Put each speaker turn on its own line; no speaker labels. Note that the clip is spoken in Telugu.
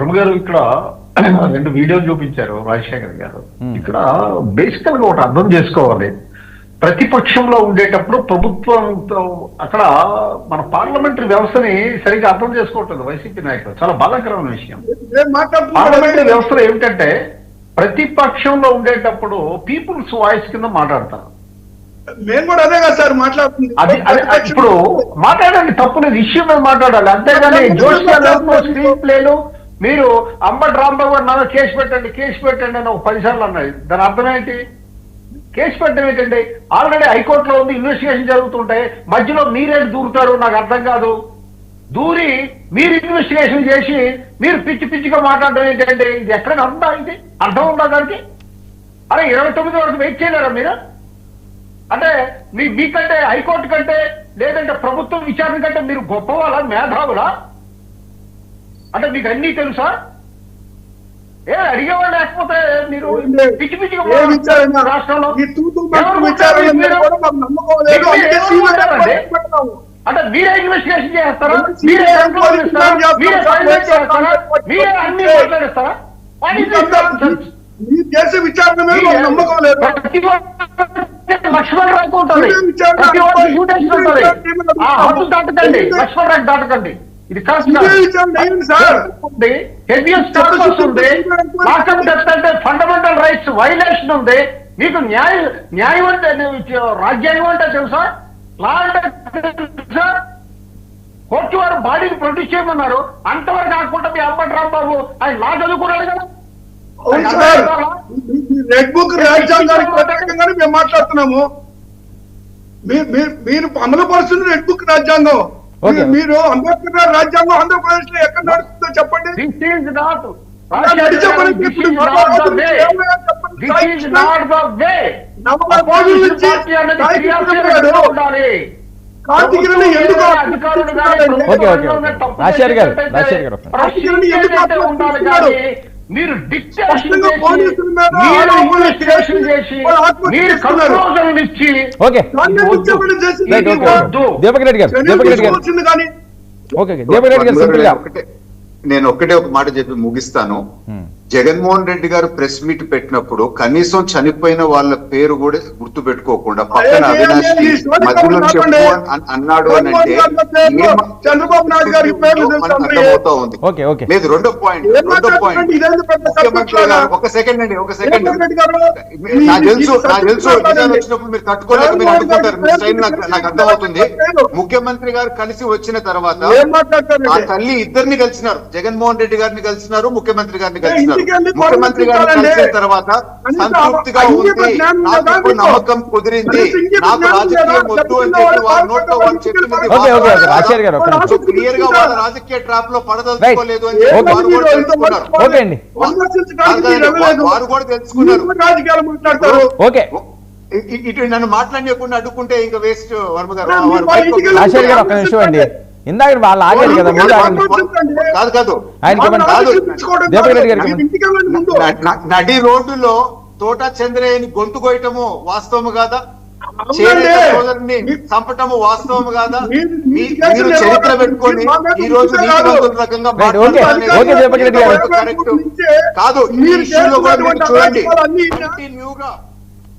రమణ గారు ఇక్కడ రెండు వీడియోలు చూపించారు రాజశేఖర్ గారు. ఇక్కడ బేసికల్ గా ఒకటి అర్థం చేసుకోవాలి. ప్రతిపక్షంలో ఉండేటప్పుడు ప్రభుత్వంతో అక్కడ మన పార్లమెంటరీ వ్యవస్థని సరిగ్గా అర్థం చేసుకోవట్లేదు వైసీపీ నాయకులు. చాలా బాధాకరమైన విషయం. పార్లమెంటరీ వ్యవస్థలో ఏమిటంటే ప్రతిపక్షంలో ఉండేటప్పుడు పీపుల్స్ వాయిస్ కింద మాట్లాడతారు.
మేము కూడా అదే కదా సార్ మాట్లాడుతుంది.
ఇప్పుడు మాట్లాడండి, తప్పులేదు, ఇష్యూ మీద మాట్లాడాలి. అంతేగాని జోషియా స్క్రీన్ ప్లేలు మీరు అంబటి రాంబాబు గారు నాన్న కేసు పెట్టండి అని ఒక 10 సార్లు అన్నది. దాని అర్థం ఏంటి? కేసు పెట్టడం ఏంటండి? ఆల్రెడీ హైకోర్టులో ఉంది, ఇన్వెస్టిగేషన్ జరుగుతుంటాయి. మధ్యలో మీరేంటి దూరుతారు? నాకు అర్థం కాదు. దూరి మీరు ఇన్వెస్టిగేషన్ చేసి మీరు పిచ్చిగా మాట్లాడడం ఏంటంటే ఇది ఎక్కడైనా ఉందా? ఇది అర్థం ఉందా దానికి? అరే 29 వరకు వెయిట్ చేయలేరా మీరు? అంటే మీకంటే హైకోర్టు కంటే లేదంటే ప్రభుత్వం విచారణ కంటే మీరు గొప్పవాళ్ళ, మేధావులా? అంటే మీకు అన్నీ తెలుసా? అడిగేవాళ్ళు లేకపోతే మీరు పిచ్చిగా రాష్ట్రంలో అంటే మీరే ఇన్వెస్టిగేషన్ చేస్తారా? మీరే మీరే ఫైనలైజ్ చేస్తారా? మీరే అన్ని మాట్లాడేస్తారా?
దేశ విచారణ మీద నమ్మకం లేదు.
లక్ష్మణ్ ర్యాంక్ ఉంటుంది, ప్రతి ఒక్క యూటేషన్ ఉంటుంది. హద్దు దాటకండి, లక్ష్మణ్ ర్యాంక్ దాటకండి. ఇది ఫండమెంటల్ రైట్స్ వైలేషన్ ఉంది. మీకు న్యాయం అంటే రాజ్యాంగం అంటే తెలుసా? లా అంటే తెలుసా? కోర్టు వారు బాడీని ప్రొడ్యూస్ చేయమన్నారు. అంతవరకు కాకుండా మీ అంబటి రాంబాబు ఆయన లా చదువుకున్నాడు కదా.
రెడ్ బుక్ రాజ్యాంగానికి వ్యతిరేకంగానే మేము మాట్లాడుతున్నాము. మీరు అమలు పరుస్తున్న రెడ్ బుక్ రాజ్యాంగం. మీరు అంబేద్కర్ గారి రాజ్యాంగం ఆంధ్రప్రదేశ్ లో ఎక్కడ నడుస్తుందో చెప్పండి.
మీరు డిక్టేషన్ చేసి మీరు కంట్రోల్ ఇచ్చి
నేను ఒక్కటే ఒక మాట చెప్పి ముగిస్తాను. జగన్మోహన్ రెడ్డి గారు ప్రెస్ మీట్ పెట్టినప్పుడు కనీసం చనిపోయిన వాళ్ళ పేరు కూడా గుర్తు పెట్టుకోకుండా పక్కన అవినాష్ మధ్యలో చెప్పు అన్నాడు అని అంటే
చంద్రబాబు నాయుడు గారి
అర్థమవుతా ఉంది. లేదు, రెండో పాయింట్ ముఖ్యమంత్రి గారు ఒక సెకండ్ నాకు తెలుసు వచ్చినప్పుడు మీరు తట్టుకోలేక మీరు అనుకుంటారు. మీ స్టైల్ నాకు అర్థమవుతుంది. ముఖ్యమంత్రి గారు కలిసి వచ్చిన తర్వాత ఆ తల్లి ఇద్దరిని కలిసినారు, జగన్మోహన్ రెడ్డి గారిని కలిసినారు, ముఖ్యమంత్రి గారిని కలిసినారు. ముఖ్యమంత్రి గారిని కలిసిన తర్వాత సంతృప్తిగా ఉంది, నాకు నమ్మకం కుదిరింది, నాకు రాజకీయం వద్దు అని చెప్పి వారి నోట్లో వాళ్ళు చెప్తున్నది క్లియర్ గా వాళ్ళ రాజకీయ ట్రాప్ లో పడదలుచుకోలేదు అని చెప్పి వారు కూడా తెలుసుకున్నారు. ఇటు నన్ను మాట్లాడకుండా అడ్డుకుంటే ఇంకా వేస్ట్. వర్మ గారు
ఇందాక వాళ్ళు ఆగారు కదా.
కాదు నడి రోడ్డులో తోట చంద్రయ్యని గొంతు కోయటము వాస్తవము కాదా? సోదరుని చంపటము వాస్తవము కాదా? మీరు చరిత్ర పెట్టుకొని ఈ రోజు నీతివంతుల రకంగా కరెక్ట్ కాదు. ఈ ఇష్యూలో కూడా మీరు చూడండి, కంటిన్యూగా